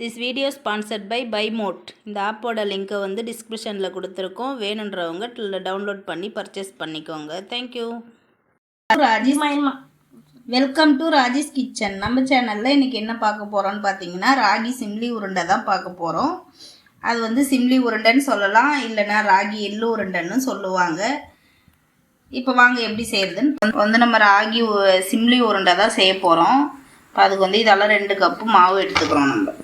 This video sponsored by BuyMote. இந்த ஆப்போட லிங்கை வந்து டிஸ்கிரிப்ஷனில் கொடுத்துருக்கோம். வேணுன்றவங்க டவுன்லோட் பண்ணி பர்ச்சேஸ் பண்ணிக்கோங்க. Thank you. Welcome to Rajesh kitchen. நம்ம சேனலில் இன்றைக்கி என்ன பார்க்க போகிறோன்னு பார்த்தீங்கன்னா ராகி சிம்லி உருண்டை தான் பார்க்க போகிறோம். அது வந்து சிம்லி உருண்டைன்னு சொல்லலாம், இல்லைன்னா ராகி எள்ளு உருண்டைன்னு சொல்லுவாங்க. இப்போ வாங்க எப்படி செய்கிறதுன்னு வந்து நம்ம ராகி சிம்லி உருண்டை தான் செய்ய போகிறோம். இப்போ அதுக்கு வந்து இதெல்லாம் 2 கப்பு மாவு எடுத்துக்கிறோம். நம்ம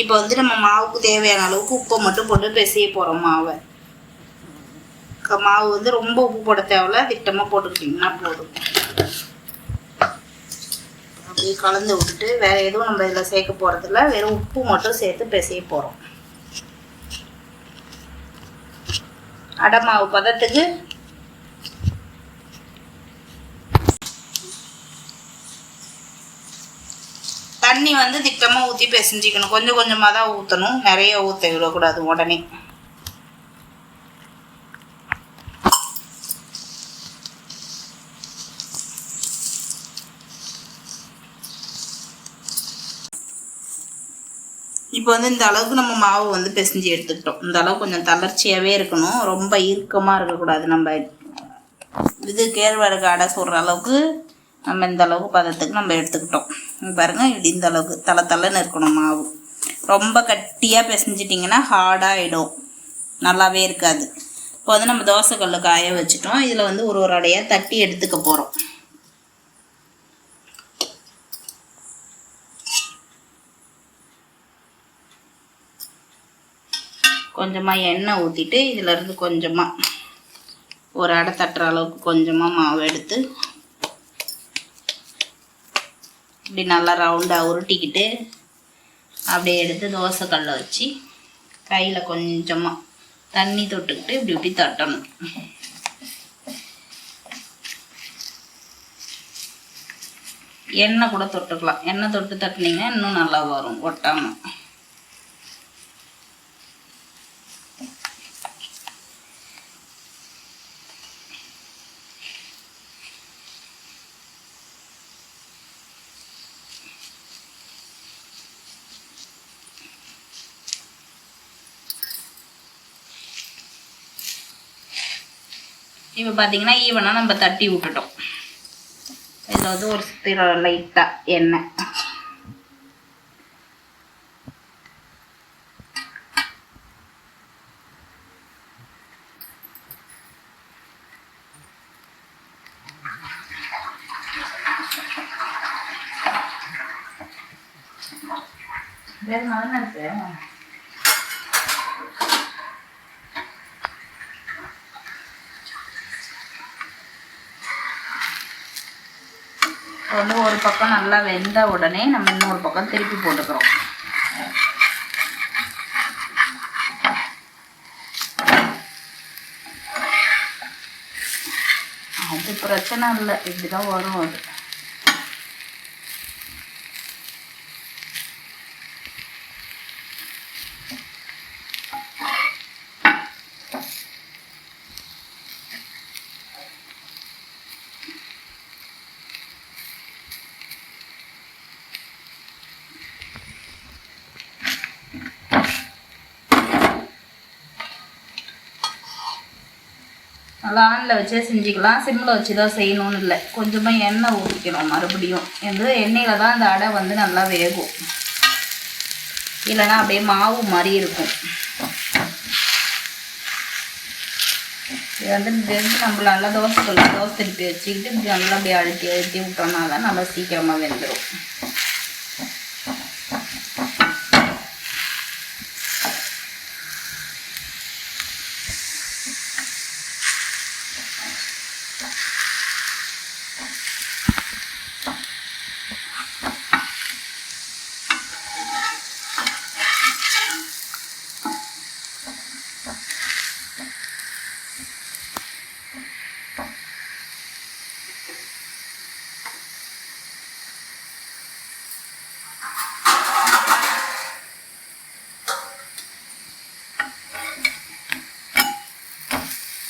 இப்போ வந்து நம்ம மாவுக்கு தேவையான அளவுக்கு உப்பை மட்டும் போட்டு பிசைய போகிறோம். மாவு வந்து ரொம்ப உப்பு போட தேவையில்ல, திட்டமாக போட்டுக்கிட்டிங்கன்னா போதும். அப்படியே கலந்து விட்டுட்டு வேறு எதுவும் நம்ம இதில் சேர்க்க போகிறதில்ல, வெறும் உப்பு மட்டும் சேர்த்து பிசைய போகிறோம். அடை மாவு பதத்துக்கு தண்ணி வந்து திட்டமாக ஊற்றி பிசைஞ்சிக்கணும். கொஞ்சம் கொஞ்சமாக தான் ஊற்றணும், நிறைய ஊற்ற விடக்கூடாது உடனே. இப்போ வந்து இந்த அளவுக்கு நம்ம மாவு வந்து பிசைஞ்சு எடுத்துக்கிட்டோம். இந்த அளவுக்கு கொஞ்சம் தளர்ச்சியாகவே இருக்கணும், ரொம்ப இறுக்கமாக இருக்கக்கூடாது. நம்ம இது கேழ்வரகு அடை சுடுற அளவுக்கு நம்ம இந்த அளவுக்கு பதத்துக்கு நம்ம எடுத்துக்கிட்டோம். பாருங்கள், இப்படி இந்த அளவுக்கு தளன்னு இருக்கணும் மாவு. ரொம்ப கட்டியாக பிசைஞ்சிட்டிங்கன்னா ஹார்டாகிடும், நல்லாவே இருக்காது. இப்போ வந்து நம்ம தோசைக்கல்ல காய வச்சுட்டோம். இதில் வந்து ஒரு அடையாக தட்டி எடுத்துக்க போகிறோம். கொஞ்சமாக எண்ணெய் ஊற்றிட்டு இதிலேருந்து கொஞ்சமாக ஒரு அடை தட்டுற அளவுக்கு கொஞ்சமாக மாவு எடுத்து இப்படி நல்லா ரவுண்டாக உருட்டிக்கிட்டு அப்படியே எடுத்து தோசைக்கல்ல வச்சு கையில் கொஞ்சமாக தண்ணி தொட்டுக்கிட்டு இப்படி இப்படி தட்டணும். எண்ணெய் கூட தொட்டுக்கலாம். எண்ணெய் தொட்டு தட்டினீங்கன்னா இன்னும் நல்லா வரும், ஒட்டாமல். இப்போ பார்த்தீங்கன்னா ஈவனாக நம்ம தட்டி விட்டுட்டோம். இதில் வந்து ஒரு சுத்திரம் லைட்டாக எண்ணெய் வேறு நல்லா இருக்கு. வந்து ஒரு பக்கம் நல்லா வெந்த உடனே நம்ம இன்னொரு பக்கம் திருப்பி போட்டுக்கிறோம். அது பிரச்சனை இல்லை, இப்படிதான் வரும். அது நல்லா ஆனில் வச்சே செஞ்சுக்கலாம், சிம்மில் வச்சு தான் செய்யணும்னு இல்லை. கொஞ்சமாக எண்ணெய் ஊற்றிக்கணும். மறுபடியும் எண்ணெயில் தான் அந்த அடை வந்து நல்லா வேகும், இல்லைன்னா அப்படியே மாவு மாதிரி இருக்கும். இது வந்து நம்ம நல்லா தோசை திருப்பி வச்சுக்கிட்டு இப்படி நல்லா அப்படியே அழுத்தி விட்டோம்னா தான் நல்லா சீக்கிரமாக வெந்துடும்.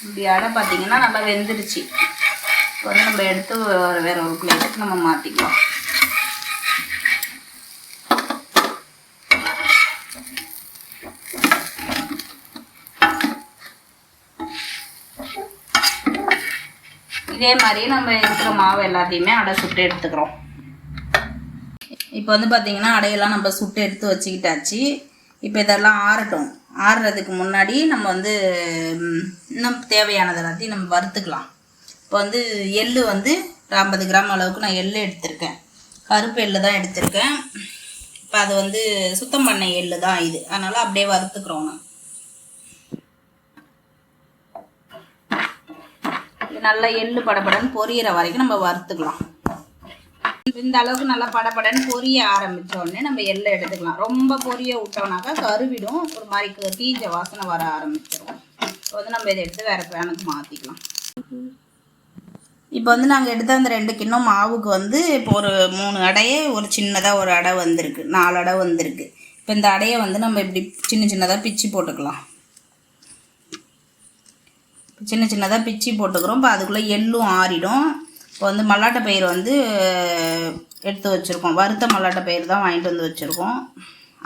இப்படி அடை பார்த்திங்கன்னா நல்லா வெந்துருச்சு. இப்போ வந்து நம்ம எடுத்து வேறு ஒரு பிளேட்டுக்கு நம்ம மாற்றிக்கலாம். இதே மாதிரி நம்ம இருக்கிற மாவு எல்லாத்தையுமே அடை சுட்டு எடுத்துக்கிறோம். இப்போ வந்து பார்த்திங்கன்னா அடையெல்லாம் நம்ம சுட்டு எடுத்து வச்சுக்கிட்டாச்சு. இப்போ இதெல்லாம் ஆறட்டும். ஆறுறதுக்கு முன்னாடி நம்ம வந்து இன்னும் தேவையானது எல்லாத்தையும் நம்ம வறுத்துக்கலாம். இப்போ வந்து எள் வந்து 50 கிராம் அளவுக்கு நான் எள் எடுத்திருக்கேன். கருப்பு எள் தான் எடுத்திருக்கேன். இப்போ அது வந்து சுத்தம் பண்ண எள் தான் இது, அதனால் அப்படியே வறுத்துக்கிறோம். நல்லா எள்ளு படப்படன்னு பொரியிற வரைக்கும் நம்ம வறுத்துக்கலாம். இந்த அளவுக்கு நல்லா படப்படன்னு பொரிய ஆரம்பித்த உடனே நம்ம எள்ளை எடுத்துக்கலாம். ரொம்ப பொரிய விட்டோம்னாக்கா கருவிடும், ஒரு மாதிரி தீஞ்ச வாசனை வர ஆரம்பிச்சிடும். இப்போ வந்து நம்ம இதை எடுத்து வேறு பேனுக்கு மாற்றிக்கலாம். இப்போ வந்து நாங்கள் எடுத்த அந்த 2 கிண்ணம் மாவுக்கு வந்து இப்போ ஒரு 3 அடையே ஒரு சின்னதாக ஒரு அடை வந்திருக்கு, 4 அடை வந்திருக்கு. இப்போ இந்த அடையை வந்து நம்ம இப்படி சின்னதாக பிச்சு போட்டுக்கலாம். சின்னதாக பிச்சு போட்டுக்கிறோம். இப்போ அதுக்குள்ளே எள்ளும் ஆறிடும். இப்போ வந்து மல்லாட்டை பயிர் வந்து எடுத்து வச்சுருக்கோம். வறுத்த மல்லாட்டை பயிர் தான் வாங்கிட்டு வந்து வச்சுருக்கோம்.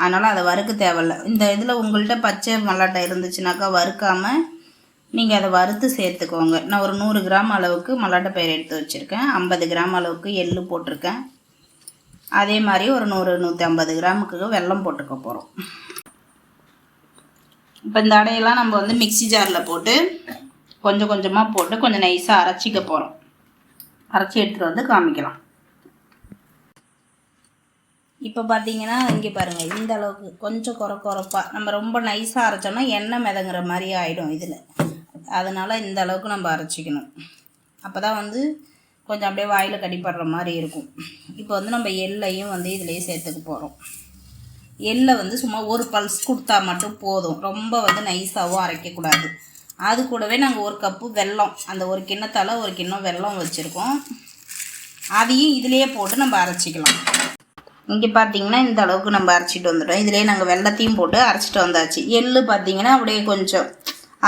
அதனால் அதை வறுக்க தேவையில்ல. இந்த இதில் உங்கள்கிட்ட பச்சை மல்லாட்டை இருந்துச்சுனாக்கா வறுக்காமல் நீங்கள் அதை வறுத்து சேர்த்துக்கோங்க. நான் ஒரு 100 கிராம் அளவுக்கு மல்லாட்டை பயிர் எடுத்து வச்சுருக்கேன். 50 கிராம் அளவுக்கு எள்ளு போட்டிருக்கேன். அதே மாதிரி ஒரு 100-150 கிராமுக்கு வெல்லம் போட்டுக்க போகிறோம். இப்போ இந்த அடையெல்லாம் நம்ம வந்து மிக்சி ஜாரில் போட்டு கொஞ்சம் கொஞ்சமாக போட்டு கொஞ்சம் நைஸாக அரைச்சிக்க போகிறோம். அரைச்சி எடுத்துகிட்டு வந்து காமிக்கலாம். இப்போ பார்த்தீங்கன்னா இங்கே பாருங்கள், இந்த அளவுக்கு கொஞ்சம் குறப்பாக. நம்ம ரொம்ப நைஸாக அரைச்சோம்னா எண்ணெய் மிதங்குற மாதிரி ஆகிடும் இதில். அதனால் இந்த அளவுக்கு நம்ம அரைச்சிக்கணும். அப்போ தான் வந்து கொஞ்சம் அப்படியே வாயில் கடிப்படுற மாதிரி இருக்கும். இப்போ வந்து நம்ம எள்ளையும் வந்து இதிலேயே சேர்த்துக்க போகிறோம். எள்ளை வந்து சும்மா ஒரு பல்ஸ் கொடுத்தா மட்டும் போதும். ரொம்ப வந்து நைஸாகவும் அரைக்கக்கூடாது. அது கூடவே நாங்கள் 1 கப்பு வெல்லம், அந்த ஒரு கிண்ணத்தால் 1 கிண்ணம் வெல்லம் வச்சுருக்கோம். அதையும் இதிலேயே போட்டு நம்ம அரைச்சிக்கலாம். இங்கே பார்த்திங்கன்னா இந்த அளவுக்கு நம்ம அரைச்சிட்டு வந்துட்டோம். இதிலே நாங்கள் வெல்லத்தையும் போட்டு அரைச்சிட்டு வந்தாச்சு. எள்ளு பார்த்திங்கன்னா அப்படியே கொஞ்சம்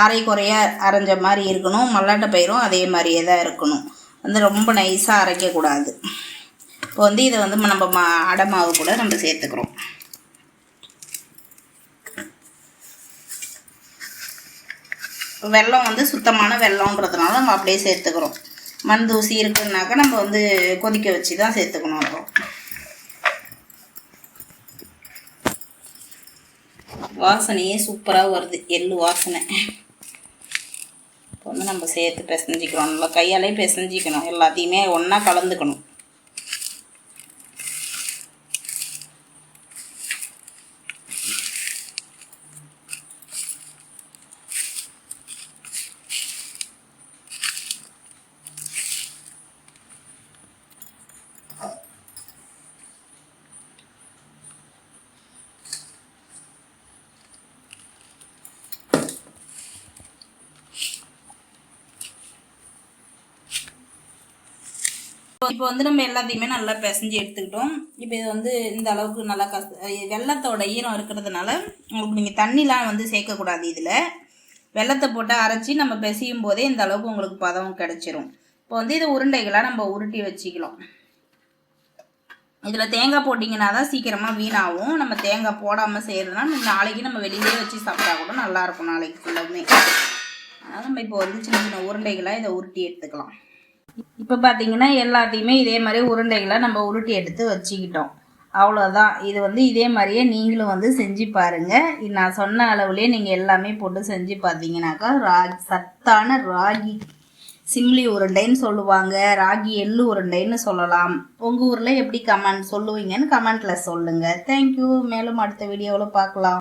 அரை குறையாக அரைஞ்ச மாதிரி இருக்கணும். மல்லாட்டை பயிரும் அதே மாதிரியே தான் இருக்கணும். வந்து ரொம்ப நைஸாக அரைக்கக்கூடாது. இப்போ வந்து இதை வந்து நம்ம அடை மாவு கூட நம்ம சேர்த்துக்கிறோம். வெல்லம் வந்து சுத்தமான வெல்லம்ன்றதுனால நம்ம அப்படியே சேர்த்துக்கிறோம். மண் தூசி இருக்குன்னாக்கா நம்ம வந்து கொதிக்க வச்சு தான் சேர்த்துக்கணும். அப்புறம் வாசனையே சூப்பராக வருது, எள்ளு வாசனை. இப்போ வந்து நம்ம சேர்த்து பிசைஞ்சிக்கிறோம். நல்லா கையாலே பிசைஞ்சிக்கணும். எல்லாத்தையுமே ஒன்றா கலந்துக்கணும். இப்போ வந்து நம்ம எல்லாத்தையுமே நல்லா பிசைஞ்சு எடுத்துக்கிட்டோம். இப்போ இது வந்து இந்த அளவுக்கு நல்லா வெல்லத்தோட ஈரம் இருக்கிறதுனால உங்களுக்கு நீங்கள் தண்ணிலாம் வந்து சேர்க்கக்கூடாது. இதில் வெல்லத்தை போட்டு அரைச்சி நம்ம பிசையும் போதே இந்த அளவுக்கு உங்களுக்கு பதம் கிடச்சிரும். இப்போ வந்து இதை உருண்டைகளாக நம்ம உருட்டி வச்சுக்கலாம். இதில் தேங்காய் போட்டிங்கன்னா தான் சீக்கிரமாக வீணாகும். நம்ம தேங்காய் போடாமல் செய்கிறதுனா நாளைக்கு நம்ம வெளியிலே வச்சு சாப்பிட்டா கூட நல்லாயிருக்கும், நாளைக்கு ஃபுல்லாமே. அதனால் நம்ம இப்போ வந்து சின்ன சின்ன உருண்டைகளாக இதை உருட்டி எடுத்துக்கலாம். இப்போ பார்த்தீங்கன்னா எல்லாத்தையுமே இதே மாதிரி உருண்டைகளை நம்ம உருட்டி எடுத்து வச்சுக்கிட்டோம். அவ்வளோதான். இது வந்து இதே மாதிரியே நீங்களும் வந்து செஞ்சு பாருங்கள். நான் சொன்ன அளவுலேயே நீங்கள் எல்லாமே போட்டு செஞ்சு பார்த்தீங்கன்னாக்கா சத்தான ராகி சிம்லி உருண்டைன்னு சொல்லுவாங்க, ராகி எள்ளு உருண்டைன்னு சொல்லலாம். உங்கள் ஊரில் எப்படி கமெண்ட் சொல்லுவீங்கன்னு கமெண்ட்டில் சொல்லுங்கள். தேங்க்யூ. மேலும் அடுத்த வீடியோவில் பார்க்கலாம்.